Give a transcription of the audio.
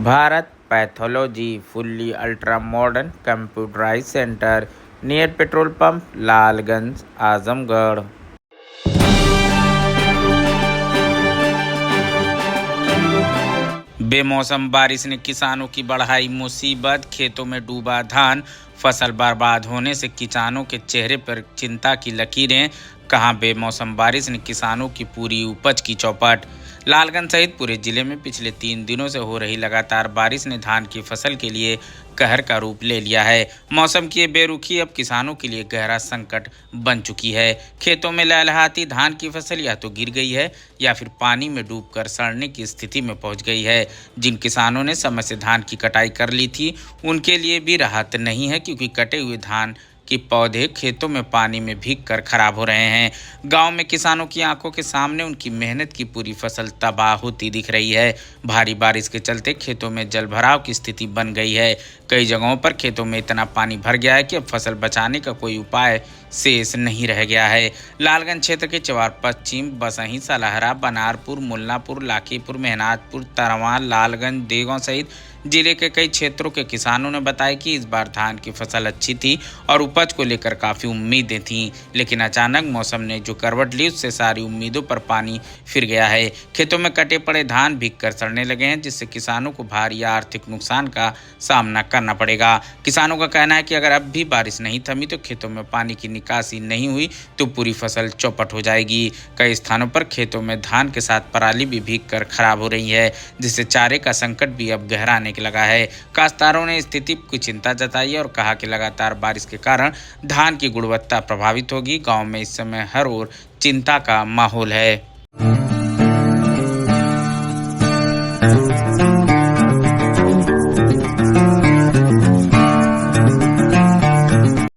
Bharat pathology fully ultra modern computerise centre near petrol pump Lalganj Azamgarh. बेमौसम बारिश ने किसानों की बढ़ाई मुसीबत, खेतों में डूबा धान, फसल बर्बाद होने से किसानों के चेहरे पर चिंता की लकीरें। कहां बेमौसम बारिश ने किसानों की पूरी उपज की चौपट। लालगंज सहित पूरे जिले में पिछले 3 दिनों से हो रही लगातार बारिश ने धान की फसल के लिए कहर का रूप ले लिया है। मौसम की ये बेरुखी अब किसानों के लिए गहरा संकट बन चुकी है। खेतों में लहलहाती धान की फसल या तो गिर गई है या फिर पानी में डूबकर सड़ने की स्थिति में पहुंच गई है। जिन किसानों ने समय से धान की कटाई कर ली थी उनके लिए भी राहत नहीं है, क्योंकि कटे हुए धान कि पौधे खेतों में पानी में भीगकर खराब हो रहे हैं। गांव में किसानों की आंखों के सामने उनकी मेहनत की पूरी फसल तबाह होती दिख रही है। भारी बारिश के चलते खेतों में जलभराव की स्थिति बन गई है। कई जगहों पर खेतों में इतना पानी भर गया है कि अब फसल बचाने का कोई उपाय शेष नहीं रह गया है। लालगंज क्षेत्र के चवार पश्चिम, बसही, सलहरा, बनारपुर, मुल्लापुर, लाखीपुर, मेहनातपुर, तरवा, लालगंज, देगांव सहित जिले के कई क्षेत्रों के किसानों ने बताया कि इस बार धान की फसल अच्छी थी और उपज को लेकर काफ़ी उम्मीदें थीं, लेकिन अचानक मौसम ने जो करवट ली उससे सारी उम्मीदों पर पानी फिर गया है। खेतों में कटे पड़े धान भीगकर सड़ने लगे हैं, जिससे किसानों को भारी आर्थिक नुकसान का सामना करना पड़ेगा। किसानों का कहना है कि अगर अब भी बारिश नहीं थमी तो खेतों में पानी की निकासी नहीं हुई तो पूरी फसल चौपट हो जाएगी। कई स्थानों पर खेतों में धान के साथ पराली भी भीगकर खराब हो रही है, जिससे चारे का संकट भी अब गहराने लगा है। काश्तकारों ने स्थिति की चिंता जताई और कहा कि लगातार बारिश के कारण धान की गुणवत्ता प्रभावित होगी। गांव में इस समय हर ओर चिंता का माहौल है।